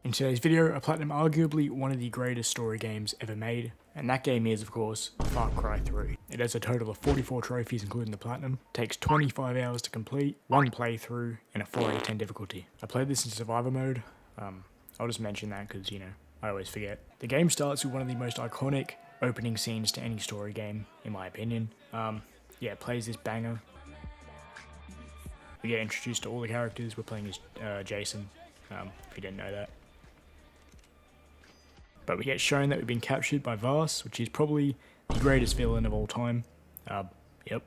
In today's video, I platinum arguably one of the greatest story games ever made, and that game is, of course, Far Cry 3. It has a total of 44 trophies including the platinum, takes 25 hours to complete, 1 playthrough, and a 4 out of 10 difficulty. I played this in survivor mode. I'll just mention that because, you know, I always forget. The game starts with one of the most iconic opening scenes to any story game, in my opinion. Yeah, it plays this banger. We get introduced to all the characters. We're playing as Jason, if you didn't know that. But we get shown that we've been captured by Vars, which is probably the greatest villain of all time. Yep.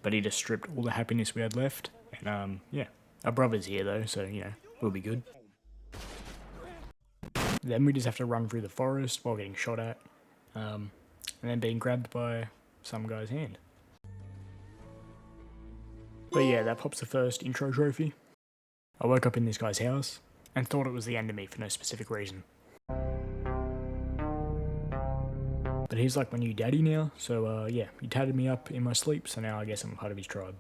But he just stripped all the happiness we had left. And yeah. Our brother's here though, so, you know, we'll be good. Then we just have to run through the forest while getting shot at. And then being grabbed by some guy's hand. But yeah, that pops the first intro trophy. I woke up in this guy's house and thought it was the end of me for no specific reason. But he's like my new daddy now, so yeah, he tatted me up in my sleep, so now I guess I'm part of his tribe.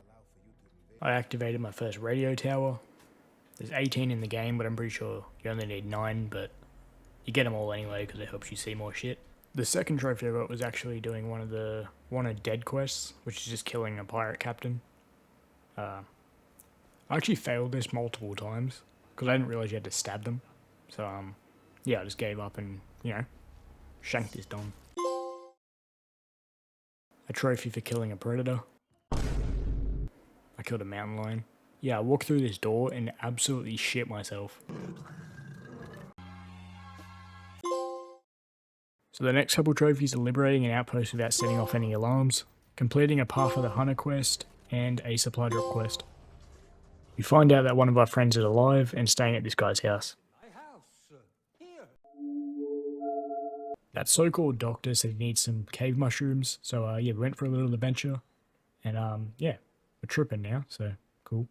I activated my first radio tower. There's 18 in the game, but I'm pretty sure you only need 9, but you get them all anyway because it helps you see more shit. The second trophy I got was actually doing one of the wanted dead quests, which is just killing a pirate captain. I actually failed this multiple times because I didn't realize you had to stab them. So yeah, I just gave up and, you know, shanked this don. A trophy for killing a predator. I killed a mountain lion. Yeah, I walked through this door and absolutely shit myself. So the next couple trophies are liberating an outpost without setting off any alarms, completing a Path of the Hunter quest, and a supply drop quest. We find out that one of our friends is alive and staying at this guy's house. That so-called doctor said he needs some cave mushrooms, so yeah, we went for a little adventure, and yeah, we're tripping now, so cool.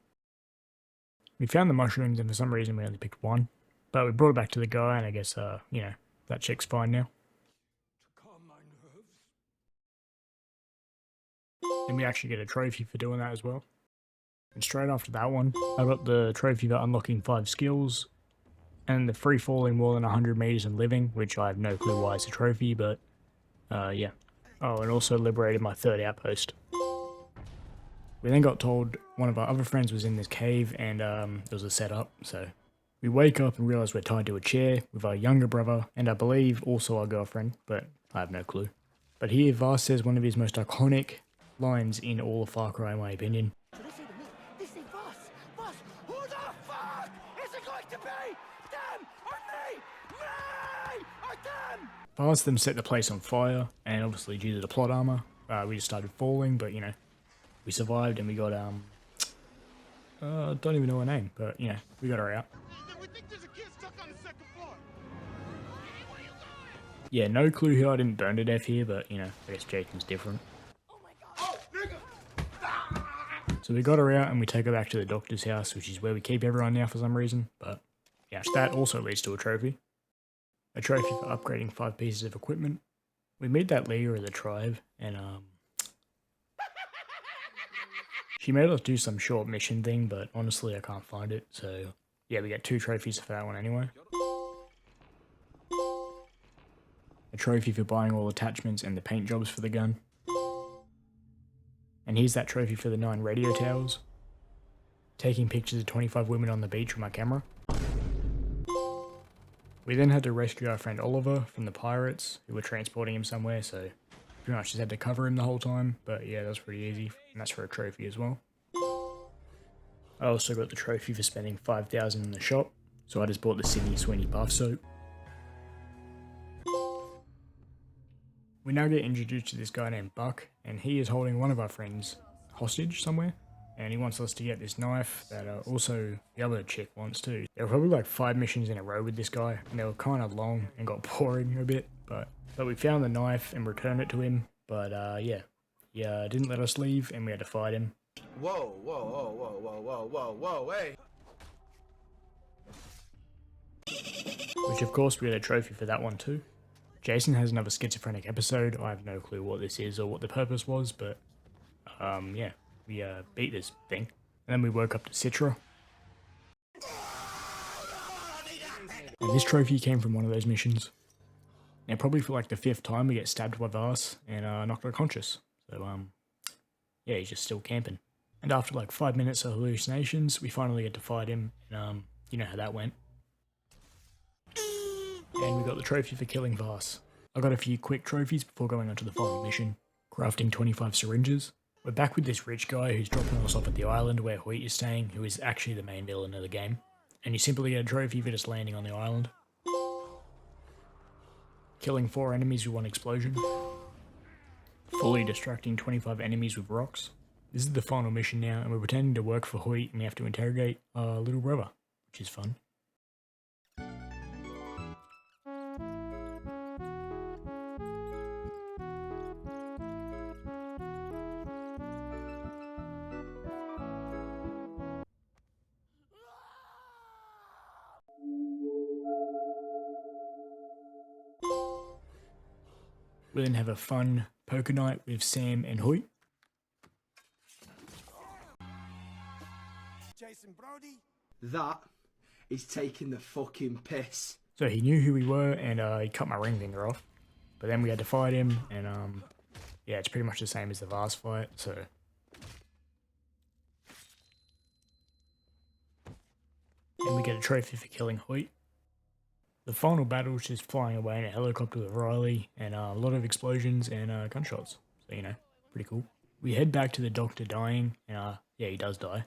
We found the mushrooms and for some reason we only picked one, but we brought it back to the guy and I guess, you know, that chick's fine now. And we actually get a trophy for doing that as well. And straight after that one, I got the trophy for unlocking 5 skills, and the free falling more than 100 meters and living, which I have no clue why it's a trophy, but yeah. Oh, and also liberated my third outpost. We then got told one of our other friends was in this cave and there was a setup, so we wake up and realize we're tied to a chair with our younger brother and I believe also our girlfriend, but I have no clue. But here Vars says one of his most iconic lines in all of Far Cry in my opinion. So they say to me, they say, Boss, who the fuck is it going to be? Them or me? Me or them? Vars then set the place on fire, and obviously due to the plot armor, we just started falling, but you know, we survived and we got, don't even know her name, but you know, we got her out. We think there's a kid stuck on the second floor. Yeah, no clue who I didn't burn to death here, but you know, I guess Jason's different. So we got her out and we take her back to the doctor's house, which is where we keep everyone now for some reason, but yeah, that also leads to a trophy. A trophy for upgrading 5 pieces of equipment. We meet that leader of the tribe, and she made us do some short mission thing, but honestly I can't find it, so yeah, we get 2 trophies for that one anyway. A trophy for buying all attachments and the paint jobs for the gun. And here's that trophy for the 9 radio towers. Taking pictures of 25 women on the beach with my camera. We then had to rescue our friend Oliver from the pirates who were transporting him somewhere, so pretty much just had to cover him the whole time, but yeah, that was pretty easy, and that's for a trophy as well. I also got the trophy for spending 5,000 in the shop, so I just bought the Sydney Sweeney bath soap. We now get introduced to this guy named Buck, and he is holding one of our friends hostage somewhere, and he wants us to get this knife that also the other chick wants too. There were probably like 5 missions in a row with this guy, and they were kind of long and got boring a bit, but we found the knife and returned it to him, but yeah, he didn't let us leave, and we had to fight him. Whoa, whoa, whoa, whoa, whoa, whoa, whoa, whoa, hey! Which of course we had a trophy for that one too. Jason has another schizophrenic episode. I have no clue what this is or what the purpose was, but yeah, we beat this thing. And then we woke up to Citra. And this trophy came from one of those missions. Now probably for like the 5th time we get stabbed by Vars and knocked unconscious. So yeah, he's just still camping. And after like 5 minutes of hallucinations, we finally get to fight him, and you know how that went. And we got the trophy for killing Vars. I got a few quick trophies before going on to the final mission. Crafting 25 syringes. We're back with this rich guy who's dropping us off at the island where Hoyt is staying, who is actually the main villain of the game. And you simply get a trophy for just landing on the island. Killing 4 enemies with 1 explosion. Fully distracting 25 enemies with rocks. This is the final mission now, and we're pretending to work for Hoyt, and we have to interrogate our little brother, which is fun. We then have a fun poker night with Sam and Hoyt. Jason Brody. That is taking the fucking piss. So he knew who we were, and he cut my ring finger off. But then we had to fight him, and yeah, it's pretty much the same as the Vars fight, so. And we get a trophy for killing Hoyt. The final battle is just flying away in a helicopter with Riley, and a lot of explosions and gunshots. So, you know, pretty cool. We head back to the doctor dying, and yeah, he does die.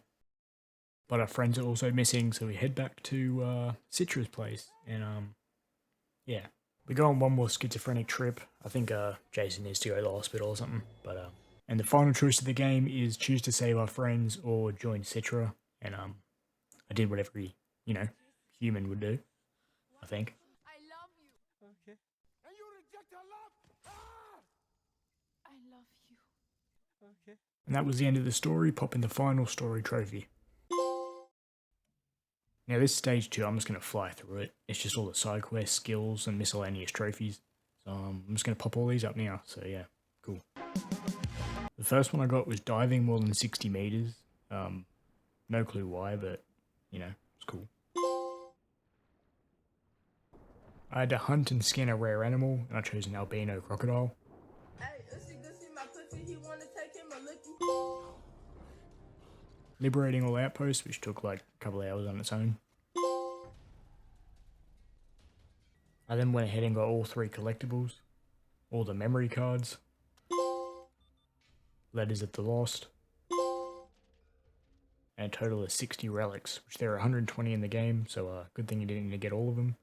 But our friends are also missing, so we head back to Citra's place, and yeah. We go on one more schizophrenic trip. I think Jason needs to go to the hospital or something. But and the final choice of the game is choose to save our friends or join Citra, and I did what every, you know, human would do, I think. I love you. Okay. And you reject her love? Ah! I love you. Okay. And that was the end of the story, popping the final story trophy. Now this stage 2, I'm just going to fly through it. It's just all the side quests, skills, and miscellaneous trophies. So I'm just going to pop all these up now, so yeah, cool. The first one I got was diving more than 60 meters. No clue why, but, you know, it's cool. I had to hunt and skin a rare animal, and I chose an albino crocodile. Hey, if she could see my pussy, he wanna take him a lookie. Liberating all outposts, which took like a couple of hours on its own. I then went ahead and got all 3 collectibles, all the memory cards, Letters of the Lost, and a total of 60 relics, which there are 120 in the game, so good thing you didn't need to get all of them.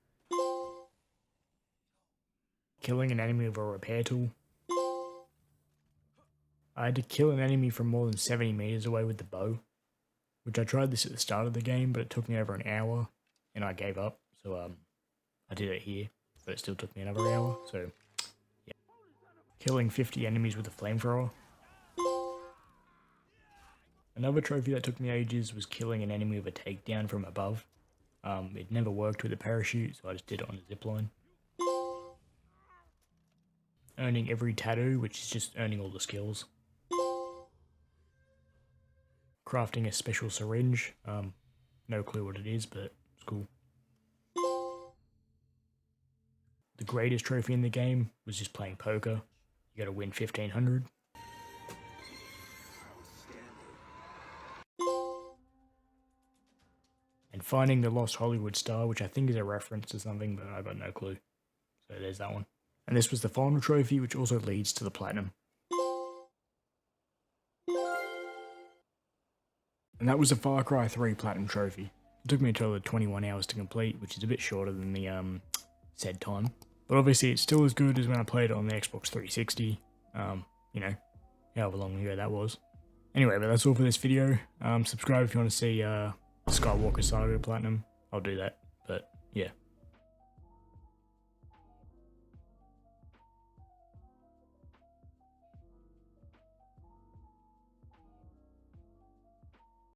Killing an enemy with a repair tool. I had to kill an enemy from more than 70 meters away with the bow, which I tried this at the start of the game, but it took me over an hour, and I gave up, so I did it here, but it still took me another hour, so yeah. Killing 50 enemies with a flamethrower. Another trophy that took me ages was killing an enemy with a takedown from above. It never worked with a parachute, so I just did it on a zipline. Earning every tattoo, which is just earning all the skills. Crafting a special syringe. No clue what it is, but it's cool. The greatest trophy in the game was just playing poker. You gotta win 1500. And finding the lost Hollywood star, which I think is a reference to something, but I got no clue. So there's that one. And this was the final trophy, which also leads to the platinum. And that was a Far Cry 3 platinum trophy. It took me a total of 21 hours to complete, which is a bit shorter than the said time. But obviously it's still as good as when I played it on the Xbox 360. You know, however long ago that was. Anyway, but that's all for this video. Subscribe if you want to see Skywalker Saga Platinum. I'll do that, but yeah.